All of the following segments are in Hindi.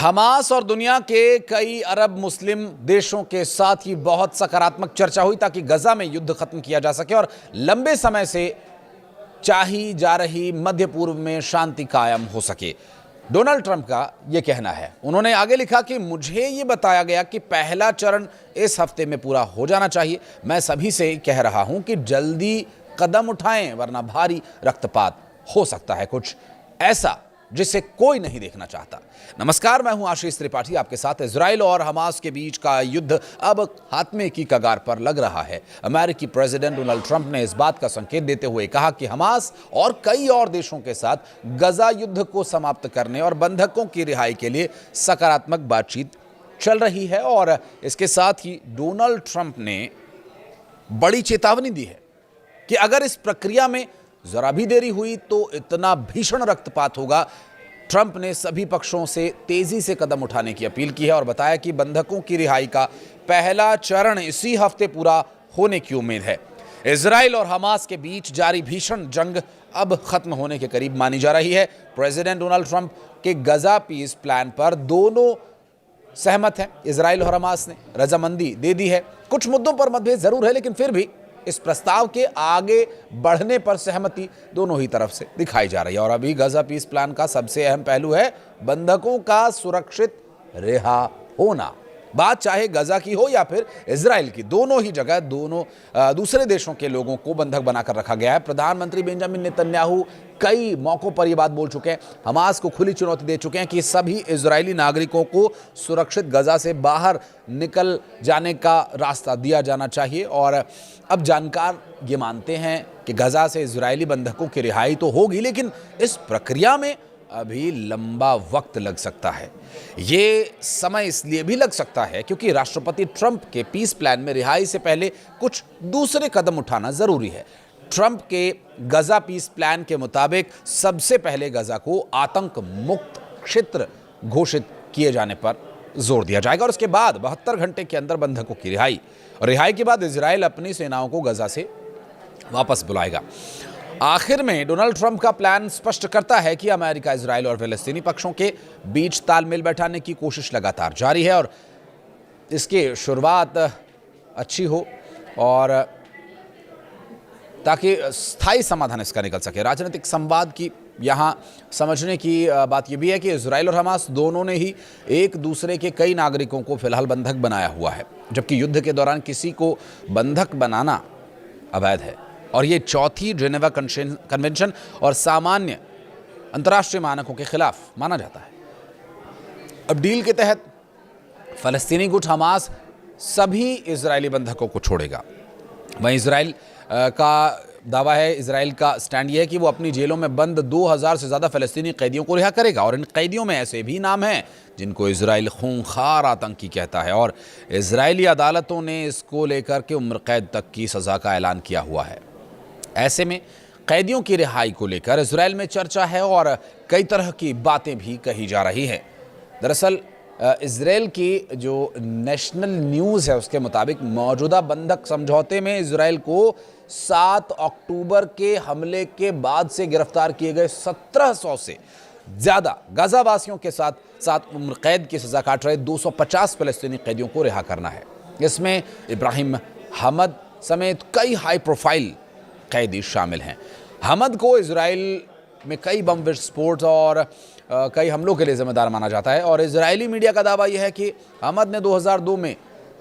हमास और दुनिया के कई अरब मुस्लिम देशों के साथ ही बहुत सकारात्मक चर्चा हुई ताकि गजा में युद्ध खत्म किया जा सके और लंबे समय से चाही जा रही मध्य पूर्व में शांति कायम हो सके। डोनाल्ड ट्रंप का यह कहना है। उन्होंने आगे लिखा कि मुझे यह बताया गया कि पहला चरण इस हफ्ते में पूरा हो जाना चाहिए। मैं सभी से कह रहा हूं कि जल्दी कदम उठाएं वरना भारी रक्तपात हो सकता है, कुछ ऐसा जिसे कोई नहीं देखना चाहता। नमस्कार, मैं हूं आशीष त्रिपाठी आपके साथ। इजराइल और हमास के बीच का युद्ध अब खात्मे की कगार पर लग रहा है। अमेरिकी प्रेसिडेंट डोनाल्ड ट्रंप ने इस बात का संकेत देते हुए कहा कि हमास और कई और देशों के साथ गजा युद्ध को समाप्त करने और बंधकों की रिहाई के लिए सकारात्मक बातचीत चल रही है। और इसके साथ ही डोनाल्ड ट्रंप ने बड़ी चेतावनी दी है कि अगर इस प्रक्रिया में जरा भी देरी हुई तो इतना भीषण रक्तपात होगा। ट्रंप ने सभी पक्षों से तेजी से कदम उठाने की अपील की है और बताया कि बंधकों की रिहाई का पहला चरण इसी हफ्ते पूरा होने की उम्मीद है। इजराइल और हमास के बीच जारी भीषण जंग अब खत्म होने के करीब मानी जा रही है। प्रेसिडेंट डोनाल्ड ट्रंप के गजा पीस प्लान पर दोनों सहमत हैं। इजराइल और हमास ने रजामंदी दे दी है। कुछ मुद्दों पर मतभेद जरूर है, लेकिन फिर भी इस प्रस्ताव के आगे बढ़ने पर सहमति दोनों ही तरफ से दिखाई जा रही है। और अभी गजा पीस प्लान का सबसे अहम पहलू है बंधकों का सुरक्षित रिहा होना। बात चाहे गजा की हो या फिर इजराइल की, दोनों ही जगह दूसरे देशों के लोगों को बंधक बनाकर रखा गया है। प्रधानमंत्री बेंजामिन नेतन्याहू कई मौकों पर यह बात बोल चुके हैं, हमास को खुली चुनौती दे चुके हैं कि सभी इजरायली नागरिकों को सुरक्षित गजा से बाहर निकल जाने का रास्ता दिया जाना चाहिए। और अब जानकार ये मानते हैं कि गजा से इजरायली बंधकों की रिहाई तो होगी, लेकिन इस प्रक्रिया में अभी लंबा वक्त लग सकता है। ये समय इसलिए भी लग सकता है क्योंकि राष्ट्रपति ट्रंप के पीस प्लान में रिहाई से पहले कुछ दूसरे कदम उठाना जरूरी है। ट्रंप के गजा पीस प्लान के मुताबिक सबसे पहले गजा को आतंक मुक्त क्षेत्र घोषित किए जाने पर जोर दिया जाएगा और उसके बाद 72 घंटे के अंदर बंधकों की रिहाई, और रिहाई के बाद इजराइल अपनी सेनाओं को गजा से वापस बुलाएगा। आखिर में डोनाल्ड ट्रंप का प्लान स्पष्ट करता है कि अमेरिका, इजराइल और फिलिस्तीनी पक्षों के बीच तालमेल बैठाने की कोशिश लगातार जारी है और इसकी शुरुआत अच्छी हो और ताकि स्थायी समाधान इसका निकल सके। राजनीतिक संवाद की यहाँ समझने की बात यह भी है कि इजराइल और हमास दोनों ने ही एक दूसरे के कई नागरिकों को फिलहाल बंधक बनाया हुआ है, जबकि युद्ध के दौरान किसी को बंधक बनाना अवैध है। और ये चौथी जेनेवा कन्वेंशन और सामान्य अंतर्राष्ट्रीय मानकों के खिलाफ माना जाता है। अब डील के तहत फलस्तीनी गुट हमास सभी इजरायली बंधकों को छोड़ेगा। वहीं इजराइल का दावा है, इजराइल का स्टैंड यह है कि वो अपनी जेलों में बंद 2000 से ज़्यादा फलस्तीनी कैदियों को रिहा करेगा। और इन कैदियों में ऐसे भी नाम हैं जिनको इजराइल खूंखार आतंकी कहता है और इजरायली अदालतों ने इसको लेकर के उम्र कैद तक की सज़ा का ऐलान किया हुआ है। ऐसे में कैदियों की रिहाई को लेकर इजराइल में चर्चा है और कई तरह की बातें भी कही जा रही हैं। दरअसल इजराइल की जो नेशनल न्यूज़ है उसके मुताबिक मौजूदा बंधक समझौते में इजराइल को 7 अक्टूबर के हमले के बाद से गिरफ्तार किए गए 1700 से ज़्यादा गाजावासियों के साथ उम्र कैद की सज़ा काट रहे 250 फलस्तीनी कैदियों को रिहा करना है। इसमें इब्राहिम हमद समेत कई हाई प्रोफाइल कैदी शामिल हैं। हमद को इजराइल में कई बम विस्फोट और कई हमलों के लिए जिम्मेदार माना जाता है और इजरायली मीडिया का दावा यह है कि हमद ने 2002 में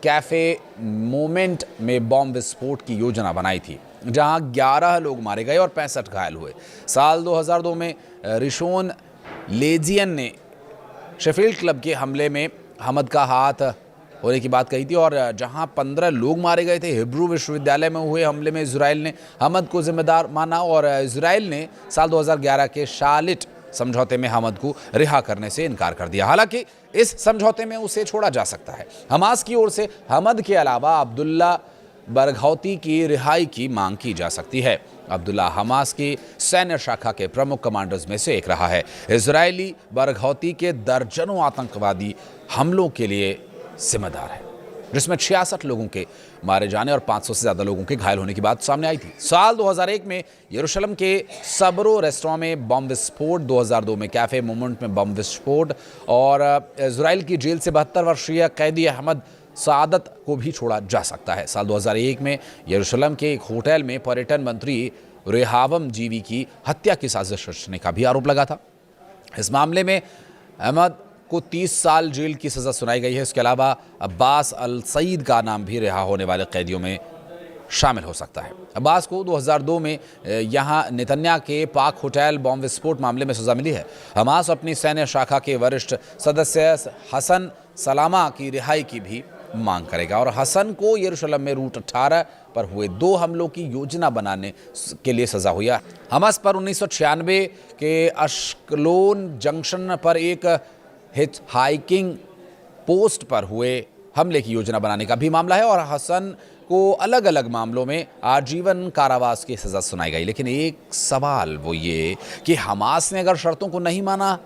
कैफ़े मोमेंट में बम विस्फोट की योजना बनाई थी, जहां 11 लोग मारे गए और 65 घायल हुए। साल 2002 में रिशोन लेजियन ने शेफील्ड क्लब के हमले में हमद का हाथ होने की बात कही थी और जहां 15 लोग मारे गए थे। हिब्रू विश्वविद्यालय में हुए हमले में इजराइल ने हमद को जिम्मेदार माना और इजराइल ने साल 2011 के शालिट समझौते में हमद को रिहा करने से इनकार कर दिया। हालांकि इस समझौते में उसे छोड़ा जा सकता है। हमास की ओर से हमद के अलावा अब्दुल्ला बरघौती की रिहाई की मांग की जा सकती है। अब्दुल्ला हमास की सैन्य शाखा के प्रमुख कमांडर्स में से एक रहा है। इजरायली बरघौती के दर्जनों आतंकवादी हमलों के लिए जिम्मेदार है। जिसमें 66 लोगों के मारे जाने और 500 से ज़्यादा लोगों के घायल होने की बात सामने आई थी। साल 2001 में यरूशलेम के सबरो रेस्टोरेंट में बम विस्फोट, 2002 में कैफे मोमेंट में बम विस्फोट और इजराइल की जेल से 72 वर्षीय कैदी अहमद सादत को भी छोड़ा जा सकता है। साल 2001 में यरूशलेम के एक होटल में पर्यटन मंत्री रेहावम जीवी की हत्या की साजिश रचने का भी आरोप लगा था। इस मामले में अहमद को 30 साल जेल की सजा सुनाई गई है। इसके अलावा अब्बास अल सईद का नाम भी रिहा होने वाले कैदियों में शामिल हो सकता है। अब्बास को 2002 में यहां नेतन्या के पाक होटल बॉम्ब विस्फोट मामले में सजा मिली है। हमास अपनी सैन्य शाखा के वरिष्ठ सदस्य हसन सलामा की रिहाई की भी मांग करेगा और हसन को यरूशलेम में रूट 18 पर हुए 2 हमलों की योजना बनाने के लिए सजा हुई है। हमास पर 1996 के अश्कलोन जंक्शन पर एक हिच हाइकिंग पोस्ट पर हुए हमले की योजना बनाने का भी मामला है और हसन को अलग अलग मामलों में आजीवन कारावास की सजा सुनाई गई। लेकिन एक सवाल वो ये कि हमास ने अगर शर्तों को नहीं माना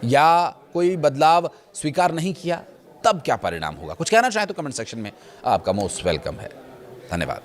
या कोई बदलाव स्वीकार नहीं किया तब क्या परिणाम होगा? कुछ कहना चाहें तो कमेंट सेक्शन में आपका मोस्ट वेलकम है। धन्यवाद।